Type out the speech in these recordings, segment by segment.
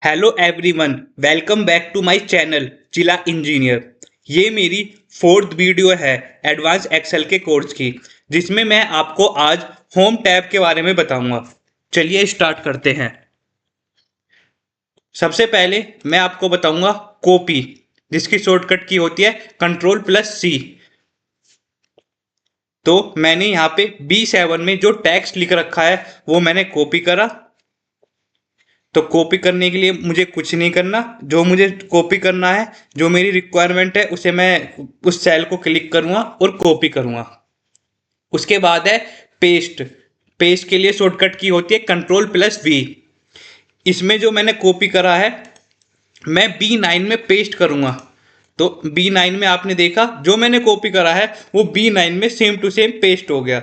Hello everyone, welcome back to my channel चिला engineer. ये मेरी फोर्थ वीडियो है एडवांस एक्सेल के कोर्स की, जिसमें मैं आपको आज होम टैब के बारे में बताऊंगा। चलिए स्टार्ट करते हैं। सबसे पहले मैं आपको बताऊंगा कॉपी, जिसकी शॉर्टकट की होती है कंट्रोल+C। तो मैंने यहाँ पे B7 में जो टेक्स्ट लिख रखा है वो मैंने कॉपी करा। तो कॉपी करने के लिए मुझे कुछ नहीं करना, जो मुझे कॉपी करना है, जो मेरी रिक्वायरमेंट है, उसे मैं उस सेल को क्लिक करूंगा और कॉपी करूंगा। उसके बाद है पेस्ट। पेस्ट के लिए शॉर्टकट की होती है कंट्रोल+V। इसमें जो मैंने कॉपी करा है मैं B9 में पेस्ट करूंगा। तो B9 में आपने देखा जो मैंने कॉपी करा है वो B9 में सेम टू सेम पेस्ट हो गया।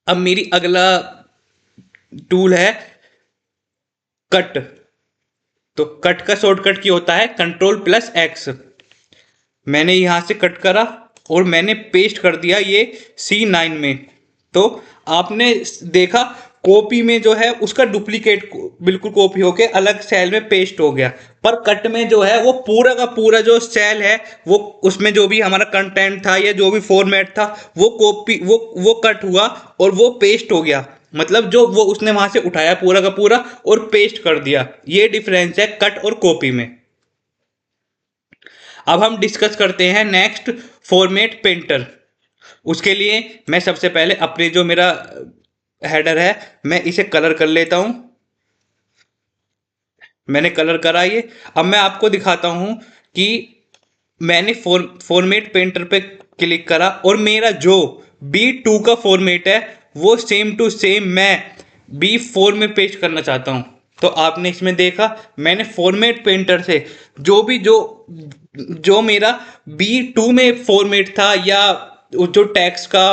अब मेरी अगला टूल है कट। तो कट का शॉर्टकट की होता है कंट्रोल+X। मैंने यहां से कट करा और मैंने पेस्ट कर दिया ये C9 में। तो आपने देखा कॉपी में जो है उसका डुप्लीकेट बिल्कुल कॉपी होके अलग सेल में पेस्ट हो गया, पर कट में जो है वो पूरा का पूरा जो सेल है वो उसमें जो भी हमारा कंटेंट था या जो भी फॉर्मेट था वो कॉपी वो कट हुआ और वो पेस्ट हो गया। मतलब जो वो उसने वहां से उठाया पूरा का पूरा और पेस्ट कर दिया। ये डिफरेंस है कट और कॉपी में। अब हम डिस्कस करते हैं नेक्स्ट फॉर्मेट पेंटर। उसके लिए मैं सबसे पहले अपने जो मेरा हेडर है मैं इसे कलर कर लेता हूं। मैंने कलर करा ये। अब मैं आपको दिखाता हूं कि मैंने फॉर्मेट पेंटर पे क्लिक करा और मेरा जो B2 का फॉर्मेट है वो सेम टू सेम मैं B4 में पेस्ट करना चाहता हूं। तो आपने इसमें देखा मैंने फॉर्मेट पेंटर से जो भी जो जो मेरा B2 में फॉर्मेट था या जो टेक्स्ट का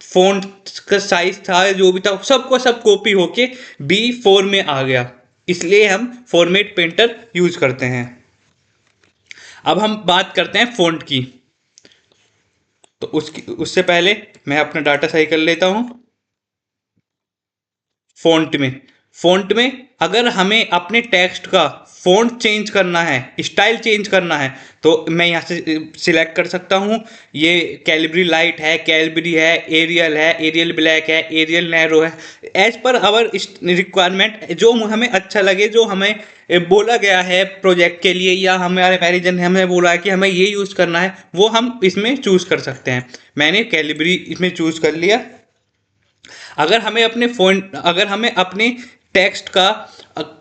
फ़ॉन्ट का साइज था जो भी था सबको सब कॉपी होके B4 में आ गया। इसलिए हम फॉर्मेट पेंटर यूज करते हैं। अब हम बात करते हैं फ़ॉन्ट की। तो उससे पहले मैं अपना डाटा सही कर लेता हूं। फ़ॉन्ट में अगर हमें अपने टेक्स्ट का फ़ॉन्ट चेंज करना है, स्टाइल चेंज करना है, तो मैं यहाँ से सिलेक्ट कर सकता हूँ। ये कैलिबरी लाइट है, कैलिबरी है, एरियल ब्लैक है, एरियल नैरो है। एज पर आवर रिक्वायरमेंट जो हमें अच्छा लगे, जो हमें बोला गया है प्रोजेक्ट के लिए या हमारे मैनेजर ने हमें बोला है कि हमें ये यूज़ करना है, वो हम इसमें चूज़ कर सकते हैं। मैंने कैलिबरी इसमें चूज़ कर लिया। अगर हमें अपने टेक्स्ट का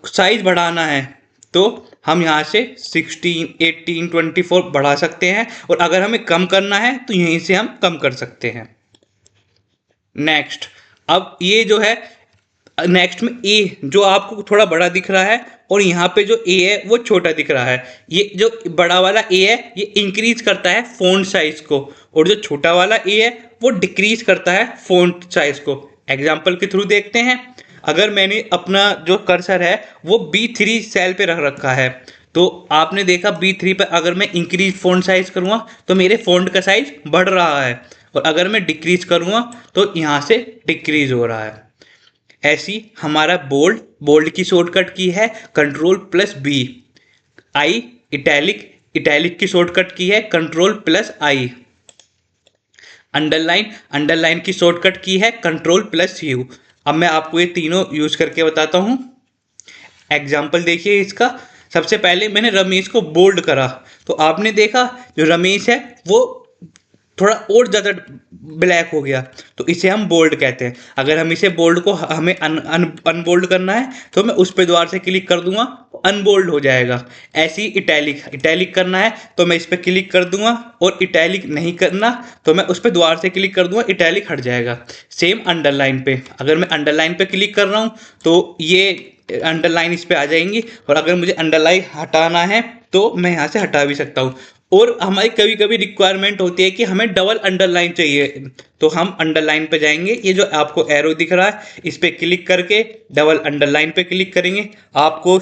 साइज बढ़ाना है तो हम यहाँ से 16, 18, 24 बढ़ा सकते हैं, और अगर हमें कम करना है तो यहीं से हम कम कर सकते हैं। नेक्स्ट। अब ये जो है नेक्स्ट में ए जो आपको थोड़ा बड़ा दिख रहा है और यहाँ पे जो ए है वो छोटा दिख रहा है। ये जो बड़ा वाला ए है ये इंक्रीज करता है फ़ॉन्ट साइज को, और जो छोटा वाला ए है वो डिक्रीज करता है फ़ॉन्ट साइज को। एग्जाम्पल के थ्रू देखते हैं। अगर मैंने अपना जो कर्सर है वो B3 सेल पे रख रखा है, तो आपने देखा B3 पे अगर मैं इंक्रीज फ़ॉन्ट साइज करूँगा तो मेरे फ़ॉन्ट का साइज बढ़ रहा है, और अगर मैं डिक्रीज करूँगा तो यहाँ से डिक्रीज हो रहा है। ऐसी हमारा बोल्ड की शॉर्टकट की है कंट्रोल+B। आई इटैलिक की शॉर्टकट की है कंट्रोल+I। अंडरलाइन की शॉर्टकट की है कंट्रोल+U। अब मैं आपको ये तीनों यूज करके बताता हूँ। एग्जाम्पल देखिए इसका। सबसे पहले मैंने रमेश को बोल्ड करा, तो आपने देखा जो रमेश है वो थोड़ा और ज़्यादा ब्लैक हो गया, तो इसे हम बोल्ड कहते हैं। अगर हम इसे बोल्ड को हमें अनबोल्ड करना है तो मैं उस पर दोबारा से क्लिक कर दूंगा, अनबोल्ड हो जाएगा। ऐसी इटैलिक करना है तो मैं इस पर क्लिक कर दूंगा, और इटैलिक नहीं करना तो मैं उस पर दोबारा से क्लिक कर दूंगा, इटैलिक हट जाएगा। सेम अंडरलाइन पे, अगर मैं अंडरलाइन पे क्लिक कर रहा हूँ तो ये अंडरलाइन इस पे आ जाएंगी, और अगर मुझे अंडरलाइन हटाना है तो मैं यहाँ से हटा भी सकता हूँ। और हमारी कभी कभी रिक्वायरमेंट होती है कि हमें डबल अंडरलाइन चाहिए, तो हम अंडरलाइन पे जाएंगे। ये जो आपको एरो दिख रहा है इस पे क्लिक करके डबल अंडरलाइन पे क्लिक करेंगे, आपको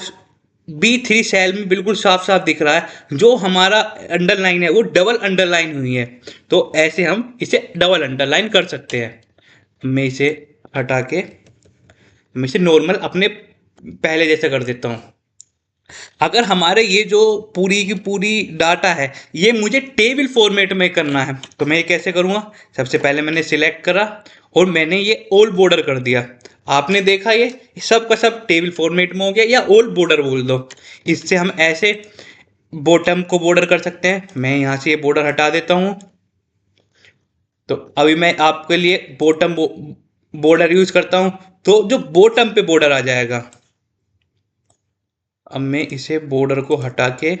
B3 सेल में बिल्कुल साफ साफ दिख रहा है जो हमारा अंडरलाइन है वो डबल अंडरलाइन हुई है। तो ऐसे हम इसे डबल अंडरलाइन कर सकते हैं। मैं इसे हटा के मैं इसे नॉर्मल अपने पहले जैसा कर देता हूँ। अगर हमारे ये जो पूरी की पूरी डाटा है ये मुझे टेबल फॉर्मेट में करना है तो मैं ये कैसे करूँगा। सबसे पहले मैंने सिलेक्ट करा और मैंने ये ऑल बॉर्डर कर दिया। आपने देखा ये सब का सब टेबल फॉर्मेट में हो गया, या ऑल बॉर्डर बोल दो। इससे हम ऐसे बॉटम को बॉर्डर कर सकते हैं। मैं यहाँ से ये बॉर्डर हटा देता हूँ। तो अभी मैं आपके लिए बॉटम बॉर्डर यूज करता हूँ, तो जो बॉटम पे बॉर्डर आ जाएगा। अब मैं इसे बॉर्डर को हटा के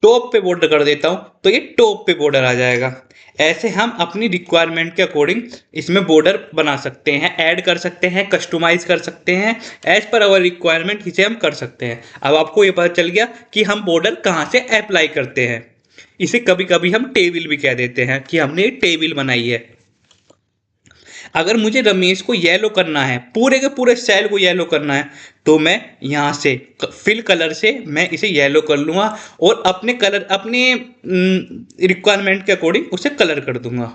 टॉप पे बॉर्डर कर देता हूं, तो ये टॉप पे बॉर्डर आ जाएगा। ऐसे हम अपनी रिक्वायरमेंट के अकॉर्डिंग इसमें बॉर्डर बना सकते हैं, ऐड कर सकते हैं, कस्टमाइज कर सकते हैं। एज पर अवर रिक्वायरमेंट इसे हम कर सकते हैं। अब आपको ये पता चल गया कि हम बॉर्डर कहाँ से अप्लाई करते हैं। इसे कभी कभी हम टेबल भी कह देते हैं कि हमने एक टेबल बनाई है। अगर मुझे रमेश को येलो करना है, पूरे के पूरे सेल को येलो करना है, तो मैं यहाँ से फिल कलर से मैं इसे येलो कर लूँगा और अपने कलर अपने रिक्वायरमेंट के अकॉर्डिंग उसे कलर कर दूंगा।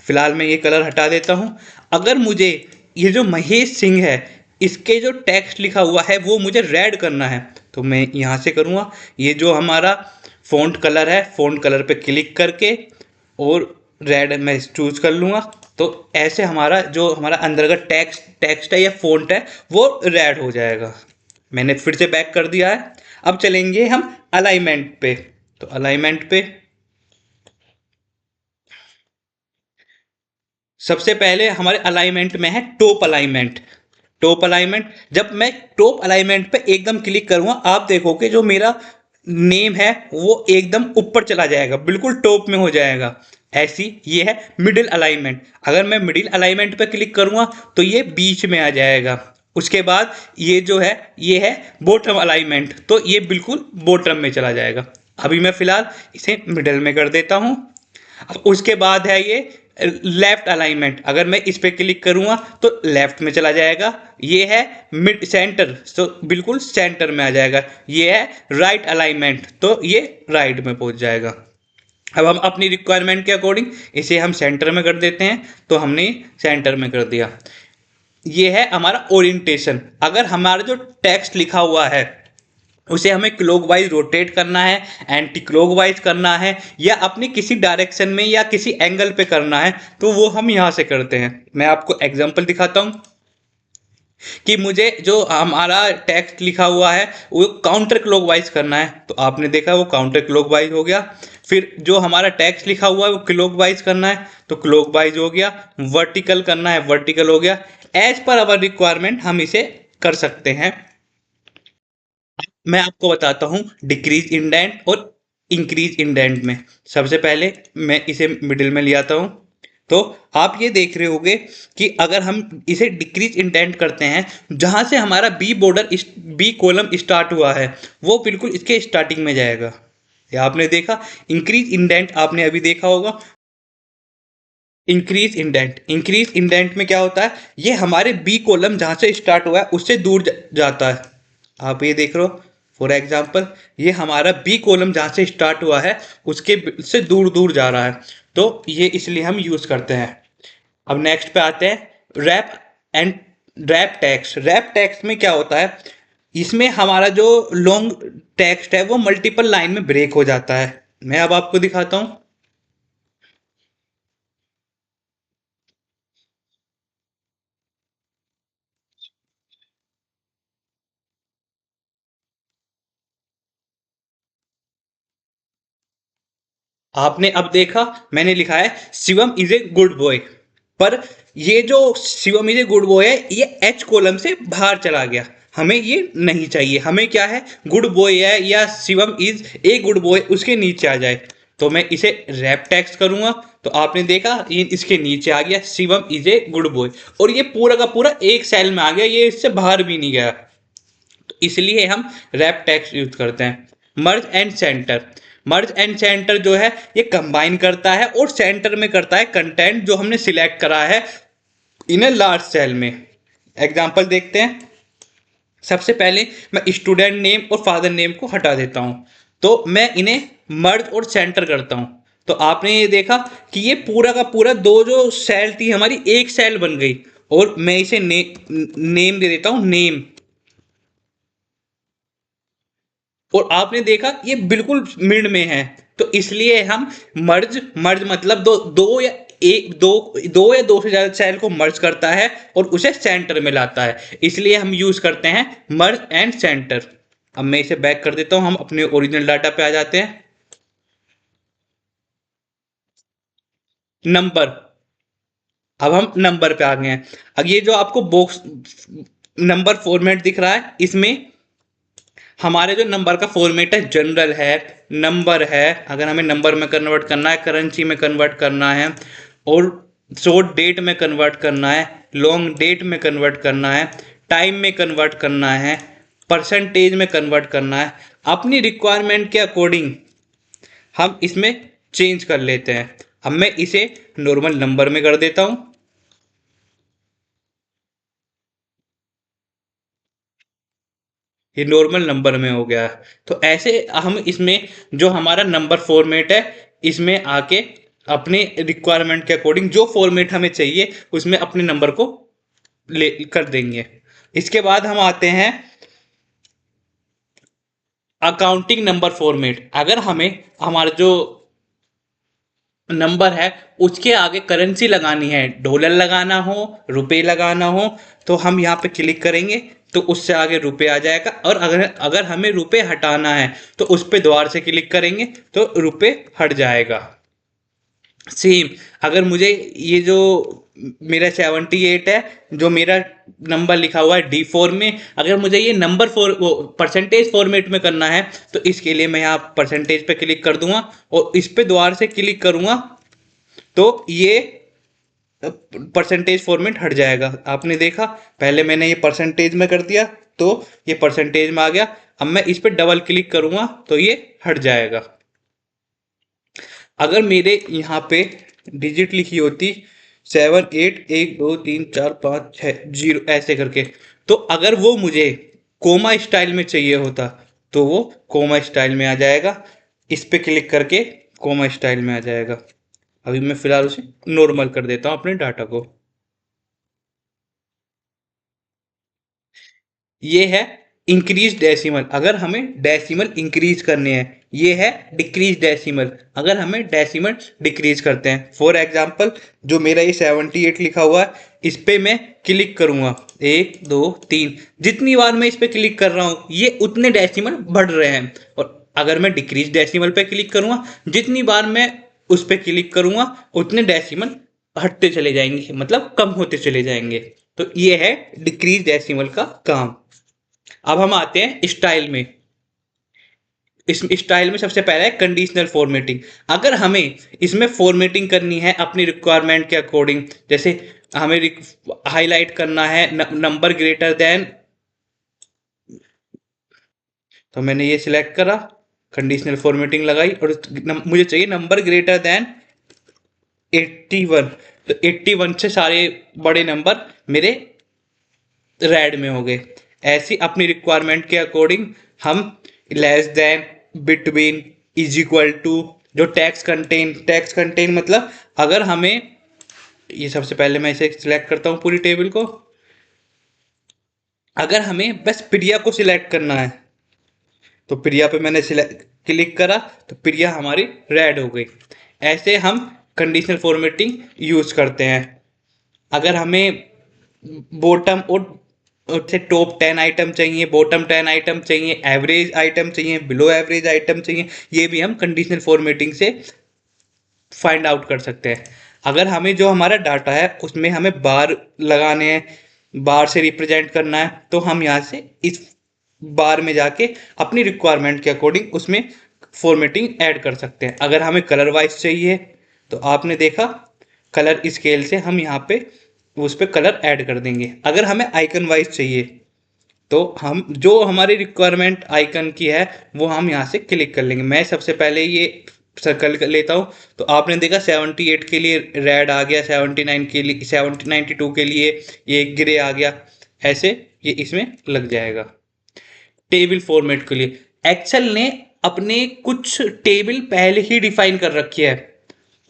फिलहाल मैं ये कलर हटा देता हूँ। अगर मुझे ये जो महेश सिंह है इसके जो टेक्स्ट लिखा हुआ है वो मुझे रेड करना है, तो मैं यहाँ से करूँगा। ये जो हमारा फ़ॉन्ट कलर है, फ़ॉन्ट कलर पे क्लिक करके और रेड मैं चूज कर लूँगा। तो ऐसे हमारा जो हमारा अंदर का टेक्स्ट टेक्स्ट है या फ़ॉन्ट है वो रेड हो जाएगा। मैंने फिर से बैक कर दिया है। अब चलेंगे हम अलाइनमेंट पे। तो अलाइनमेंट पे सबसे पहले हमारे अलाइनमेंट में है टॉप अलाइनमेंट। टॉप अलाइनमेंट, जब मैं टॉप अलाइनमेंट पे एकदम क्लिक करूंगा आप देखोगे जो मेरा नेम है वो एकदम ऊपर चला जाएगा, बिल्कुल टॉप में हो जाएगा। ऐसी ये है मिडिल अलाइनमेंट। अगर मैं मिडिल अलाइनमेंट पे क्लिक करूंगा तो ये बीच में आ जाएगा। उसके बाद ये जो है ये है बॉटम अलाइनमेंट, तो ये बिल्कुल बॉटम में चला जाएगा। अभी मैं फिलहाल इसे मिडिल में कर देता हूँ। अब उसके बाद है ये लेफ्ट अलाइनमेंट। अगर मैं इस पे क्लिक करूंगा तो लेफ्ट में चला जाएगा। ये है मिड सेंटर, तो बिल्कुल सेंटर में आ जाएगा। ये है राइट अलाइनमेंट, तो ये राइट में पहुंच जाएगा। अब हम अपनी रिक्वायरमेंट के अकॉर्डिंग इसे हम सेंटर में कर देते हैं, तो हमने सेंटर में कर दिया। ये है हमारा ओरिएंटेशन। अगर हमारा जो टेक्स्ट लिखा हुआ है उसे हमें क्लॉकवाइज रोटेट करना है, एंटी क्लॉकवाइज करना है, या अपनी किसी डायरेक्शन में या किसी एंगल पे करना है, तो वो हम यहाँ से करते हैं। मैं आपको एग्जांपल दिखाता हूँ कि मुझे जो हमारा टेक्स्ट लिखा हुआ है वो काउंटर क्लॉकवाइज करना है, तो आपने देखा वो काउंटर क्लॉकवाइज हो गया। फिर जो हमारा टेक्स्ट लिखा हुआ है वो क्लॉकवाइज करना है तो क्लॉकवाइज हो गया। वर्टिकल करना है, वर्टिकल हो गया। एज पर अवर रिक्वायरमेंट हम इसे कर सकते हैं। मैं आपको बताता हूँ डिक्रीज इंडेंट और इंक्रीज इंडेंट में। सबसे पहले मैं इसे मिडिल में ले आता हूँ। तो आप ये देख रहे होंगे कि अगर हम इसे डिक्रीज इंडेंट करते हैं, जहाँ से हमारा B border B column start हुआ है वो बिल्कुल इसके स्टार्टिंग में जाएगा। ये आपने देखा। इंक्रीज इंडेंट आपने अभी देखा होगा। इंक्रीज इंडेंट में क्या होता है, ये हमारे बी कॉलम जहाँ से स्टार्ट हुआ है उससे दूर जाता है। आप ये देख रहे हो, फॉर एग्जाम्पल ये हमारा बी कॉलम जहाँ से स्टार्ट हुआ है उसके से दूर दूर जा रहा है, तो ये इसलिए हम यूज़ करते हैं। अब नेक्स्ट पे आते हैं wrap and wrap text. Wrap text में क्या होता है, इसमें हमारा जो लॉन्ग टेक्स्ट है वो मल्टीपल लाइन में ब्रेक हो जाता है। मैं अब आपको दिखाता हूँ। आपने अब देखा मैंने लिखा है Shivam is a good boy, पर ये जो Shivam is a good boy है ये एच कॉलम से बाहर चला गया। हमें ये नहीं चाहिए। हमें क्या है, गुड बॉय है या Shivam is a good boy उसके नीचे आ जाए। तो मैं इसे रैप टेक्स्ट करूंगा, तो आपने देखा ये इसके नीचे आ गया Shivam is a good boy, और ये पूरा का पूरा एक सेल में आ गया, ये इससे बाहर भी नहीं गया। तो इसलिए हम रैप टेक्स्ट यूज करते हैं। मर्ज and centre. Merge and centre जो है ये कंबाइन करता है और सेंटर में करता है कंटेंट जो हमने सिलेक्ट करा है इन ए लार्ज सेल में। एग्जांपल देखते हैं। सबसे पहले मैं स्टूडेंट नेम और फादर नेम को हटा देता हूं, तो मैं इन्हें मर्ज और सेंटर करता हूं। तो आपने ये देखा कि ये पूरा का पूरा दो जो सेल थी हमारी एक सेल बन गई, और मैं इसे नेम दे देता हूं, नेम। और आपने देखा ये बिल्कुल मिड में है, तो इसलिए हम मर्ज, मर्ज मतलब दो दो या एक दो, दो या दो से ज्यादा सेल को मर्ज करता है और उसे सेंटर में लाता है, इसलिए हम यूज करते हैं मर्ज एंड सेंटर। अब मैं इसे बैक कर देता हूं, हम अपने ओरिजिनल डाटा पे आ जाते हैं। नंबर, अब हम नंबर पे आ गए हैं। अब ये जो आपको बॉक्स नंबर फॉर्मेट दिख रहा है, इसमें हमारे जो नंबर का फॉर्मेट है, जनरल है, नंबर है, अगर हमें नंबर में कन्वर्ट करना है, करेंसी में कन्वर्ट करना है, और शॉर्ट डेट में कन्वर्ट करना है, लॉन्ग डेट में कन्वर्ट करना है, टाइम में कन्वर्ट करना है, परसेंटेज में कन्वर्ट करना है, अपनी रिक्वायरमेंट के अकॉर्डिंग हम इसमें चेंज कर लेते हैं। अब मैं इसे नॉर्मल नंबर में कर देता हूं। ये नॉर्मल नंबर में हो गया है। तो ऐसे हम इसमें जो हमारा नंबर फॉर्मेट है, इसमें आके अपने रिक्वायरमेंट के अकॉर्डिंग जो फॉर्मेट हमें चाहिए उसमें अपने नंबर को ले कर देंगे। इसके बाद हम आते हैं अकाउंटिंग नंबर फॉर्मेट। अगर हमें हमारा जो नंबर है उसके आगे करेंसी लगानी है, डॉलर लगाना हो, रुपए लगाना हो, तो हम यहाँ पे क्लिक करेंगे तो उससे आगे रुपए आ जाएगा। और अगर अगर हमें रुपए हटाना है तो उस पे दोबारा से क्लिक करेंगे तो रुपए हट जाएगा। सेम, अगर मुझे ये जो मेरा 78 है, जो मेरा नंबर लिखा हुआ है D4 में, अगर मुझे ये नंबर फोर वो परसेंटेज फॉर्मेट में करना है तो इसके लिए मैं यहाँ परसेंटेज पे क्लिक कर दूंगा और इस पे दोबारा से क्लिक करूंगा तो ये परसेंटेज फॉर्मेट हट जाएगा। आपने देखा, पहले मैंने ये परसेंटेज में कर दिया तो ये परसेंटेज में आ गया। अब मैं इस पे डबल क्लिक करूंगा तो ये हट जाएगा। अगर मेरे यहाँ पे डिजिट लिखी होती 78123456 ऐसे करके, तो अगर वो मुझे कोमा स्टाइल में चाहिए होता तो वो कोमा स्टाइल में आ जाएगा। इस पे क्लिक करके कोमा स्टाइल में आ जाएगा। अभी मैं फिलहाल उसे नॉर्मल कर देता हूँ अपने डाटा को। ये है इंक्रीज डेसिमल, अगर हमें डेसिमल इंक्रीज करने हैं। ये है डिक्रीज डेसिमल, अगर हमें डेसिमल डिक्रीज करते हैं। फॉर एग्जांपल, जो मेरा ये 78 लिखा हुआ है, इस पे मैं क्लिक करूंगा, एक दो तीन, जितनी बार मैं इस पे क्लिक कर रहा हूँ ये उतने डेसिमल बढ़ रहे हैं। और अगर मैं डिक्रीज डेसिमल पे क्लिक करूंगा, जितनी बार मैं उस पे क्लिक करूंगा उतने डेसिमल हटते चले जाएंगे, मतलब कम होते चले जाएंगे। तो ये है डिक्रीज डेसिमल का काम। अब हम आते हैं स्टाइल में। इस स्टाइल में सबसे पहला है कंडीशनल फॉर्मेटिंग। अगर हमें इसमें फॉर्मेटिंग करनी है अपनी रिक्वायरमेंट के अकॉर्डिंग, जैसे हमें हाईलाइट करना है नंबर ग्रेटर देन, तो मैंने ये सिलेक्ट करा, कंडीशनल फॉर्मेटिंग लगाई और मुझे चाहिए नंबर ग्रेटर देन 81। तो 81 से सारे बड़े नंबर मेरे रेड में हो गए। ऐसी अपनी रिक्वायरमेंट के अकॉर्डिंग हम less than, between, is equal to, जो टैक्स कंटेन मतलब अगर हमें, ये सबसे पहले मैं इसे सिलेक्ट करता हूँ पूरी टेबल को। अगर हमें बस प्रिया को सिलेक्ट करना है तो प्रिया पे मैंने क्लिक करा तो प्रिया हमारी रेड हो गई। ऐसे हम कंडीशनल फॉर्मेटिंग यूज करते हैं। अगर हमें बॉटम और से टॉप 10 आइटम चाहिए, बॉटम 10 आइटम चाहिए, एवरेज आइटम चाहिए, बिलो एवरेज आइटम चाहिए, ये भी हम कंडीशनल फॉर्मेटिंग से फाइंड आउट कर सकते हैं। अगर हमें जो हमारा डाटा है उसमें हमें बार लगाने हैं, बार से रिप्रेजेंट करना है, तो हम यहाँ से इस बार में जाके अपनी रिक्वायरमेंट के अकॉर्डिंग उसमें फॉर्मेटिंग ऐड कर सकते हैं। अगर हमें कलर वाइज चाहिए तो आपने देखा, कलर स्केल से हम यहाँ पे उस पर कलर ऐड कर देंगे। अगर हमें आइकन वाइज चाहिए तो हम जो हमारी रिक्वायरमेंट आइकन की है वो हम यहाँ से क्लिक कर लेंगे। मैं सबसे पहले ये सर्कल कर लेता हूँ, तो आपने देखा 78 के लिए रेड आ गया, 79 के लिए, 92 के लिए ये ग्रे आ गया। ऐसे ये इसमें लग जाएगा। टेबल फॉर्मेट के लिए एक्सेल ने अपने कुछ टेबल पहले ही डिफाइन कर रखी है।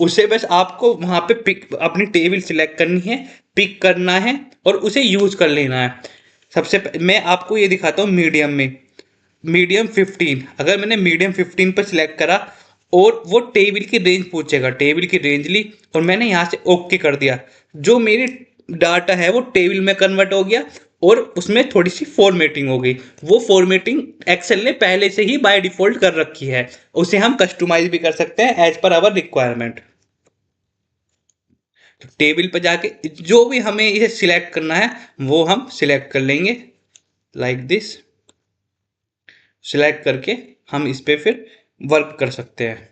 उसे बस आपको वहां पे पिक अपनी टेबल सिलेक्ट करनी है, पिक करना है और उसे यूज कर लेना है। मैं आपको ये दिखाता हूँ मीडियम में। मीडियम 15, अगर मैंने मीडियम 15 पर सिलेक्ट करा और वो टेबल की रेंज पूछेगा, टेबल की रेंज ली और मैंने यहाँ से ओके कर दिया, जो मेरी डाटा है वो टेबल में कन्वर्ट हो गया और उसमें थोड़ी सी फॉर्मेटिंग हो गई। वो फॉर्मेटिंग एक्सेल ने पहले से ही बाय डिफॉल्ट कर रखी है, उसे हम कस्टमाइज भी कर सकते हैं एज पर आवर रिक्वायरमेंट। तो टेबल पर जाके जो भी हमें इसे सिलेक्ट करना है वो हम सिलेक्ट कर लेंगे, लाइक दिस। सिलेक्ट करके हम इस पे फिर वर्क कर सकते हैं।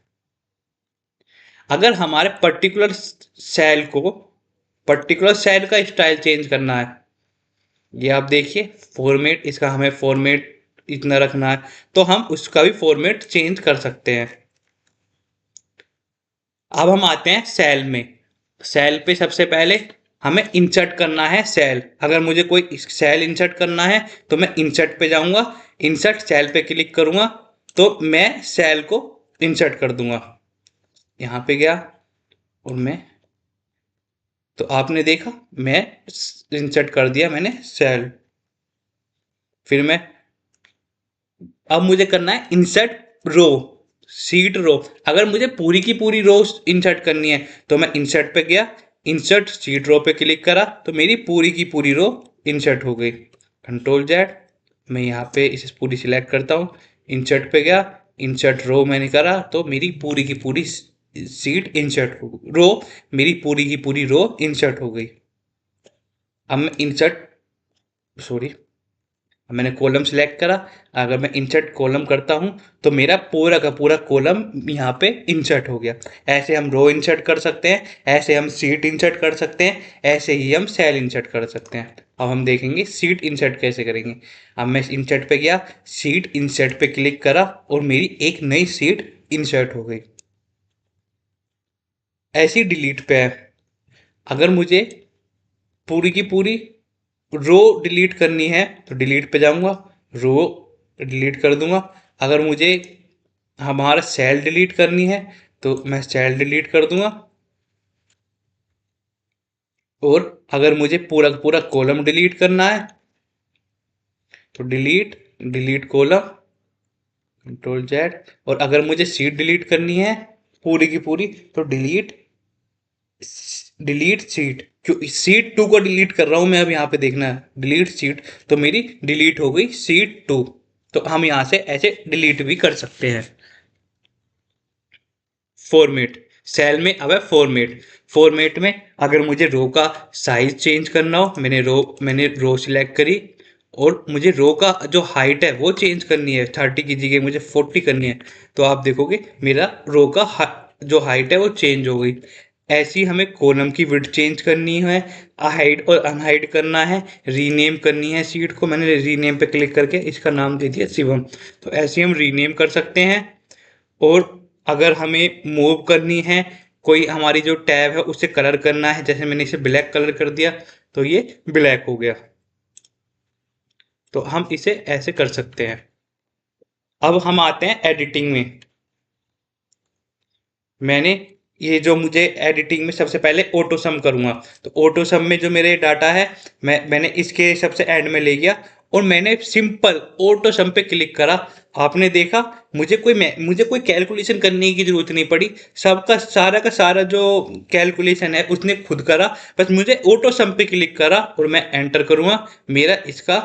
अगर हमारे पर्टिकुलर सेल का स्टाइल चेंज करना है, ये आप देखिए फॉर्मेट, इसका हमें फॉर्मेट इतना रखना है तो हम उसका भी फॉर्मेट चेंज कर सकते हैं। अब हम आते हैं सेल में। सेल पे सबसे पहले हमें इंसर्ट करना है सेल। अगर मुझे कोई सेल इंसर्ट करना है तो मैं इंसर्ट पे जाऊंगा, इंसर्ट सेल पे क्लिक करूंगा तो मैं सेल को इंसर्ट कर दूंगा। यहाँ पे गया और मैं, तो आपने देखा मैं इंसर्ट कर दिया मैंने सेल। फिर मैं, अब मुझे करना है इंसर्ट रो, सीट रो। अगर मुझे पूरी की पूरी रो इंसर्ट करनी है तो मैं इंसर्ट पे गया, इंसर्ट सीट रो पे क्लिक करा तो मेरी पूरी की पूरी रो इंसर्ट हो गई। कंट्रोल जेड, मैं यहाँ पे इसे पूरी सिलेक्ट करता हूँ, इंसर्ट पे गया, इंसर्ट रो मैंने करा तो मेरी पूरी की पूरी सीट इंसर्ट हो गई, रो, मेरी पूरी की पूरी रो इंसर्ट हो गई। अब मैं इंसर्ट, सॉरी, मैंने कॉलम सिलेक्ट करा, अगर मैं इंसर्ट कॉलम करता हूँ तो मेरा पूरा का पूरा कॉलम यहाँ पे इंसर्ट हो गया। ऐसे हम रो इंसर्ट कर सकते हैं, ऐसे हम सीट इंसर्ट कर सकते हैं, ऐसे ही हम सेल इंसर्ट कर सकते हैं। अब हम देखेंगे सीट इंसर्ट कैसे करेंगे। अब मैं इंसर्ट पे गया, सीट इंसर्ट पे क्लिक करा और मेरी एक नई सीट इंसर्ट हो गई। ऐसी डिलीट पे है, अगर मुझे पूरी की पूरी रो डिलीट करनी है तो डिलीट पे जाऊंगा, रो डिलीट कर दूंगा। अगर मुझे हमारा सेल डिलीट करनी है तो मैं सेल डिलीट कर दूंगा। और अगर मुझे पूरा पूरा कॉलम डिलीट करना है तो delete, delete column, control Z. और अगर मुझे सीट डिलीट करनी है पूरी की पूरी तो डिलीट, डिलीट सीट। क्यों सीट 2 को डिलीट कर रहा हूं मैं, अब यहाँ पे देखना है डिलीट सीट, तो मेरी डिलीट हो गई सीट 2। तो हम यहाँ से ऐसे डिलीट भी कर सकते हैं। फॉर्मेट, सेल में अब है फॉर्मेट। फॉर्मेट में अगर मुझे रो का साइज चेंज करना हो, मैंने रो सिलेक्ट करी और मुझे रो का जो हाइट है वो चेंज करनी है, 30 की जगह मुझे 40 करनी है, तो आप देखोगे मेरा रो का जो हाइट है वो चेंज हो गई। ऐसी हमें कॉलम की विड्थ चेंज करनी है, हाइड और अनहाइड करना है, रीनेम करनी है सीट को। मैंने रीनेम पे क्लिक करके इसका नाम दे दिया शिवम। तो ऐसे हम रीनेम कर सकते हैं। और अगर हमें मूव करनी है, कोई हमारी जो टैब है उसे कलर करना है, जैसे मैंने इसे ब्लैक कलर कर दिया तो ये ब्लैक हो गया। तो हम इसे ऐसे कर सकते हैं। अब हम आते हैं एडिटिंग में। मैंने ये जो मुझे एडिटिंग में सबसे पहले ऑटो सम करूंगा, तो ऑटो सम में जो मेरे डाटा है मैंने इसके सबसे एंड में ले गया और मैंने सिंपल ऑटो सम पे क्लिक करा। आपने देखा मुझे कोई कैलकुलेशन करने की जरूरत नहीं पड़ी, सबका सारा का सारा जो कैलकुलेशन है उसने खुद करा। बस मुझे ऑटो सम पे क्लिक करा और मैं एंटर करूंगा, मेरा इसका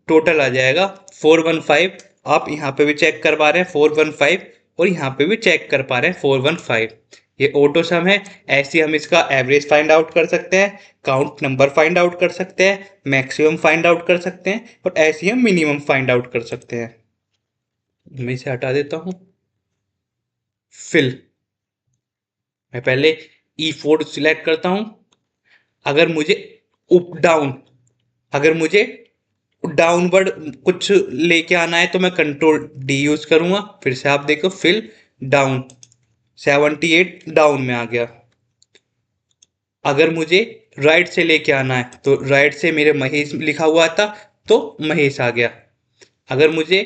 टोटल आ जाएगा 415। आप यहाँ पे भी चेक कर पा रहे हैं 415 और यहाँ पे भी चेक कर पा रहे हैं 415। ये ऑटो सम है। ऐसे हम इसका एवरेज फाइंड आउट कर सकते हैं, काउंट नंबर फाइंड आउट कर सकते हैं, मैक्सिमम फाइंड आउट कर सकते हैं और ऐसे हम मिनिमम फाइंड आउट कर सकते हैं। मैं इसे हटा देता हूँ। फिल, मैं पहले E4 सिलेक्ट करता हूँ। अगर मुझे अप डाउन, अगर मुझे डाउनवर्ड कुछ लेके आना है तो मैं कंट्रोल डी यूज करूंगा। फिर से आप देखो फिल डाउन, 78 डाउन में आ गया। अगर मुझे राइट से लेके आना है तो राइट से मेरे महेश लिखा हुआ था तो महेश आ गया। अगर मुझे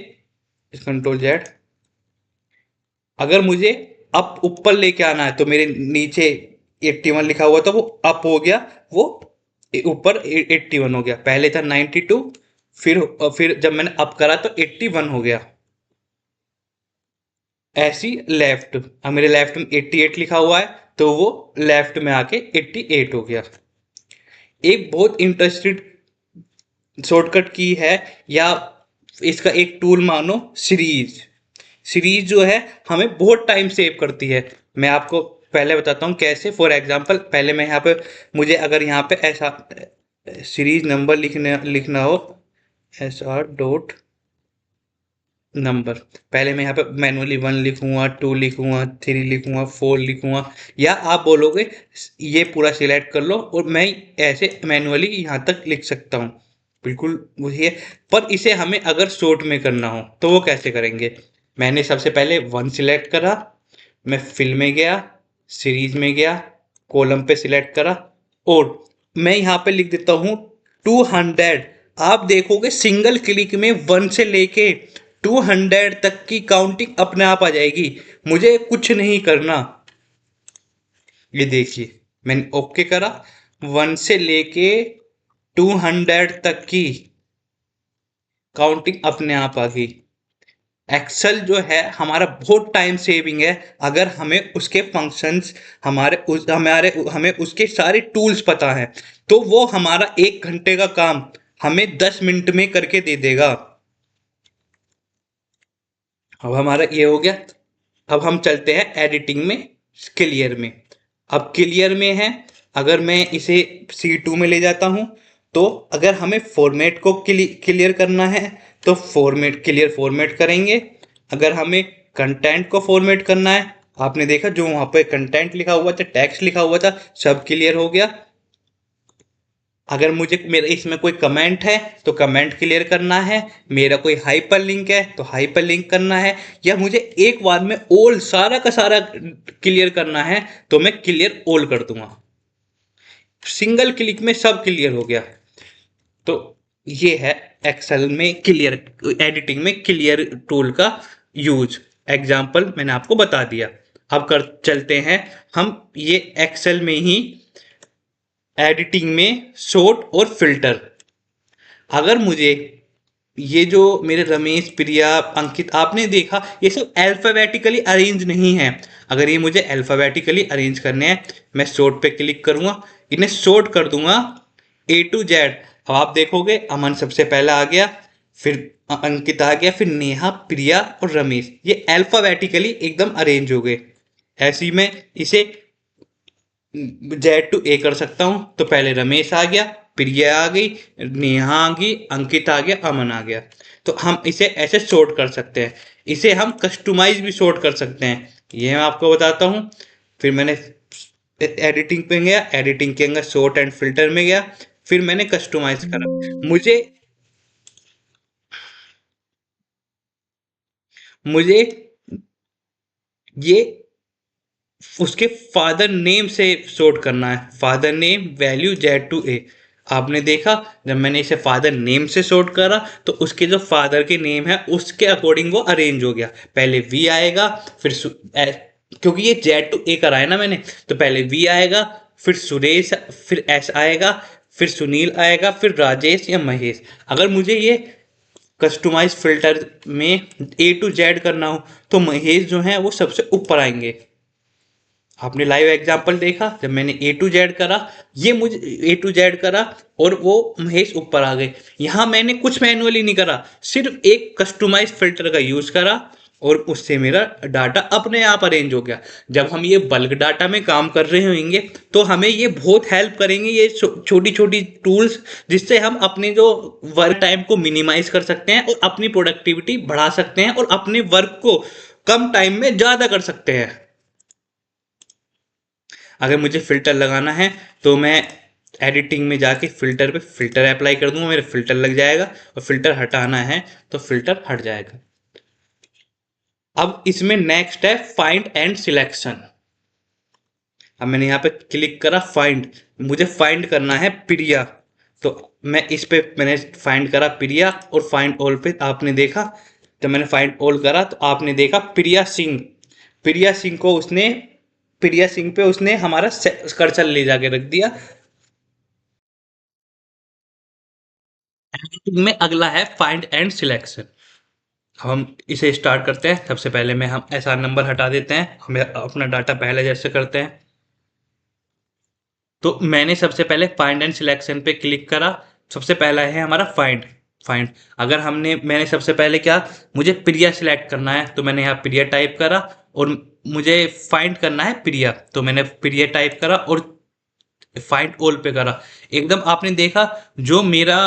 कंट्रोल जेड, अगर मुझे अप ऊपर लेके आना है, तो मेरे नीचे 81 लिखा हुआ था वो अप हो गया, वो ऊपर 81 हो गया। पहले था 92, फिर जब मैंने अप करा तो 81 हो गया। ऐसी लेफ्ट, अब मेरे लेफ्ट में 88 लिखा हुआ है, तो वो लेफ्ट में आके 88 हो गया। एक बहुत इंटरेस्टेड शॉर्टकट की है, या इसका एक टूल मानो सीरीज। सीरीज जो है हमें बहुत टाइम सेव करती है। मैं आपको पहले बताता हूँ कैसे। फॉर एग्जांपल, पहले मैं यहाँ पे, मुझे अगर यहाँ पे ऐसा सीरीज नंबर लिखना हो, एस आर डॉट नंबर, पहले मैं यहाँ पे मैनुअली 1 लिखूंगा, 2 लिखूंगा, 3 लिखूंगा, 4 लिखूंगा, या आप बोलोगे ये पूरा सिलेक्ट कर लो, और मैं ऐसे मैनुअली यहाँ तक लिख सकता हूँ। बिल्कुल वही है। पर इसे हमें अगर शॉर्ट में करना हो तो वो कैसे करेंगे? मैंने सबसे पहले 1 सिलेक्ट करा, मैं फिल में गया, सीरीज में गया, कॉलम पे सिलेक्ट करा, और मैं यहाँ पे लिख देता हूँ 200। आप देखोगे सिंगल क्लिक में 1 से लेके 200 तक की काउंटिंग अपने आप आ जाएगी, मुझे कुछ नहीं करना। ये देखिए, मैंने ओके करा, 1 से लेके 200 तक की काउंटिंग अपने आप आ गई। एक्सेल जो है हमारा बहुत टाइम सेविंग है, अगर हमें उसके फंक्शंस, हमें उसके सारे टूल्स पता है, तो वो हमारा 1 घंटे का काम हमें 10 मिनट में करके दे देगा। अब हमारा ये हो गया। अब हम चलते हैं एडिटिंग में, क्लियर में। अब क्लियर में है, अगर मैं इसे C2 में ले जाता हूँ, तो अगर हमें फॉर्मेट को क्लियर करना है तो क्लियर फॉर्मेट करेंगे। अगर हमें कंटेंट को फॉर्मेट करना है, आपने देखा जो वहाँ पे कंटेंट लिखा हुआ था, टेक्स्ट लिखा हुआ था, सब क्लियर हो गया। अगर मुझे मेरे इसमें कोई कमेंट है तो कमेंट क्लियर करना है, मेरा कोई हाइपर लिंक है तो हाइपर लिंक करना है, या मुझे एक बार में ऑल सारा का सारा क्लियर करना है तो मैं क्लियर ऑल कर दूंगा। सिंगल क्लिक में सब क्लियर हो गया। तो ये है एक्सेल में क्लियर, एडिटिंग में क्लियर टूल का यूज। एग्जाम्पल मैंने आपको बता दिया। अब कर चलते हैं हम ये एक्सेल में ही एडिटिंग में शॉर्ट और फिल्टर। अगर मुझे ये जो मेरे रमेश, प्रिया, अंकित, आपने देखा ये सब अल्फाबेटिकली अरेंज नहीं है। अगर ये मुझे अल्फाबेटिकली अरेंज करने हैं, मैं शॉर्ट पे क्लिक करूंगा, इन्हें शॉर्ट कर दूंगा A to Z। अब आप देखोगे अमन सबसे पहला आ गया, फिर अंकित आ गया, फिर नेहा, प्रिया और रमेश, ये अल्फाबेटिकली एकदम अरेंज हो गए। ऐसे ही मैं इसे Z to A कर सकता हूँ। तो पहले रमेश आ गया, प्रिया आ गई, नेहा आ गई, अंकित आ गया, अमन आ गया। तो हम इसे ऐसे सॉर्ट कर सकते हैं। इसे हम कस्टमाइज भी सॉर्ट कर सकते हैं, ये मैं आपको बताता हूँ। फिर मैंने एडिटिंग पे गया, एडिटिंग के अंदर सॉर्ट एंड फिल्टर में गया, फिर मैंने कस्टमाइज करा। मुझे ये उसके फादर नेम से सॉर्ट करना है, father name value Z to A। आपने देखा जब मैंने इसे फादर नेम से सॉर्ट करा तो उसके जो फादर के नेम है उसके अकॉर्डिंग वो अरेंज हो गया। पहले V आएगा, फिर क्योंकि ये Z to A करा है ना मैंने, तो पहले V आएगा, फिर सुरेश, फिर S आएगा, फिर सुनील आएगा, फिर राजेश या महेश। अगर मुझे ये कस्टमाइज फिल्टर में A to Z करना हो तो महेश जो है वो सबसे ऊपर आएंगे। आपने लाइव एग्जांपल देखा, जब मैंने A to Z करा, ये मुझे A to Z करा और वो महेश ऊपर आ गए। यहाँ मैंने कुछ मैनुअली नहीं करा, सिर्फ एक कस्टमाइज फिल्टर का यूज करा और उससे मेरा डाटा अपने आप अरेंज हो गया। जब हम ये बल्क डाटा में काम कर रहे होंगे तो हमें ये बहुत हेल्प करेंगे, ये छोटी छोटी टूल्स, जिससे हम अपने जो वर्क टाइम को मिनिमाइज कर सकते हैं और अपनी प्रोडक्टिविटी बढ़ा सकते हैं और अपने वर्क को कम टाइम में ज़्यादा कर सकते हैं। अगर मुझे फ़िल्टर लगाना है तो मैं एडिटिंग में जाके फ़िल्टर पे फ़िल्टर अप्लाई कर दूंगा, मेरा फ़िल्टर लग जाएगा, और फ़िल्टर हटाना है तो फ़िल्टर हट जाएगा। अब इसमें नेक्स्ट है फाइंड एंड सिलेक्शन। अब मैंने यहाँ पे क्लिक करा फाइंड, मुझे फाइंड करना है प्रिया, तो मैं इस पे मैंने फाइंड करा प्रिया, और फाइंड ऑल पे आपने देखा, जब मैंने फाइंड ऑल करा तो आपने देखा प्रिया सिंह, प्रिया सिंह को उसने प्रिया सिंह पे उसने हमारा कर्सर ले जाके रख दिया। एडिटिंग में अगला है फाइंड एंड सिलेक्शन। हम इसे स्टार्ट करते हैं। सबसे पहले में हम एसआर नंबर हटा देते हैं, हमें अपना डाटा पहले जैसे करते हैं। तो मैंने सबसे पहले फाइंड एंड सिलेक्शन पे क्लिक करा। सबसे पहला है हमारा फाइंड। फाइंड अगर मैंने सबसे पहले क्या, मुझे प्रिया सिलेक्ट करना है तो मैंने यहाँ प्रिया टाइप करा, और मुझे फाइंड करना है प्रिया तो मैंने प्रिया टाइप करा और फाइंड ऑल पे करा। एकदम आपने देखा जो मेरा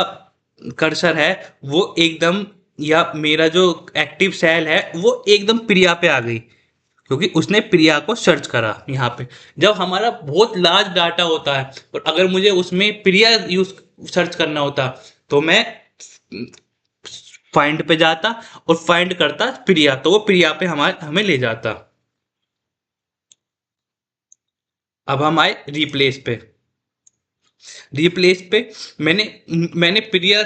कर्सर है वो एकदम, या मेरा जो एक्टिव सेल है वो एकदम प्रिया पे आ गई, क्योंकि उसने प्रिया को सर्च करा यहाँ पे। जब हमारा बहुत लार्ज डाटा होता है और अगर मुझे उसमें प्रिया यूज सर्च करना होता तो मैं फाइंड पे जाता और फाइंड करता प्रिया, तो वो प्रिया पे हमें ले जाता। अब हम आए रिप्लेस पे। रिप्लेस पे मैंने मैंने प्रिया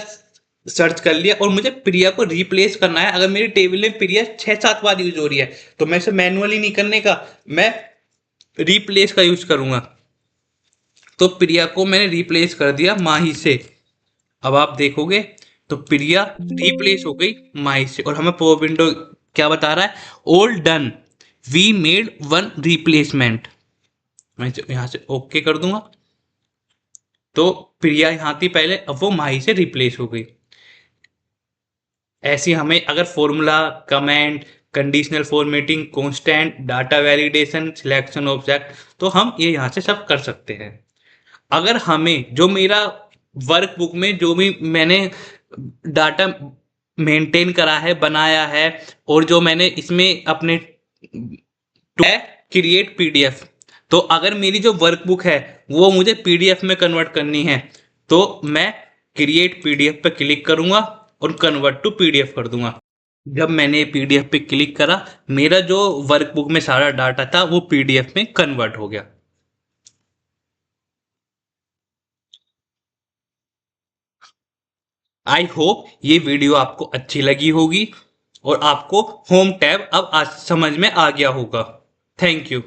सर्च कर लिया और मुझे प्रिया को रिप्लेस करना है। अगर मेरी टेबल में प्रिया 6-7 बार यूज हो रही है तो मैं इसे मैनुअली नहीं करने का, मैं रिप्लेस का यूज करूंगा। तो प्रिया को मैंने रिप्लेस कर दिया माही से। अब आप देखोगे तो प्रिया रिप्लेस हो गई माही से, और हमें पॉप विंडो क्या बता रहा है, all done, we made one replacement. मैं यहां से ओके कर दूंगा तो प्रिया यहाँ थी पहले, अब वो माही से रिप्लेस हो गई। ऐसी हमें अगर formula, comment, conditional formatting, constant, data validation, selection object, तो हम ये यहाँ से सब कर सकते हैं। अगर हमें जो मेरा वर्कबुक में जो भी मैंने डाटा मेंटेन करा है, बनाया है, और जो मैंने इसमें अपने है क्रिएट पीडीएफ, तो अगर मेरी जो वर्कबुक है वो मुझे पीडीएफ में कन्वर्ट करनी है तो मैं क्रिएट पीडीएफ पे क्लिक करूंगा और कन्वर्ट टू पीडीएफ कर दूंगा। जब मैंने पीडीएफ पे क्लिक करा मेरा जो वर्कबुक में सारा डाटा था वो पीडीएफ में कन्वर्ट हो गया। आई होप ये वीडियो आपको अच्छी लगी होगी और आपको होम टैब अब आज समझ में आ गया होगा। Thank you.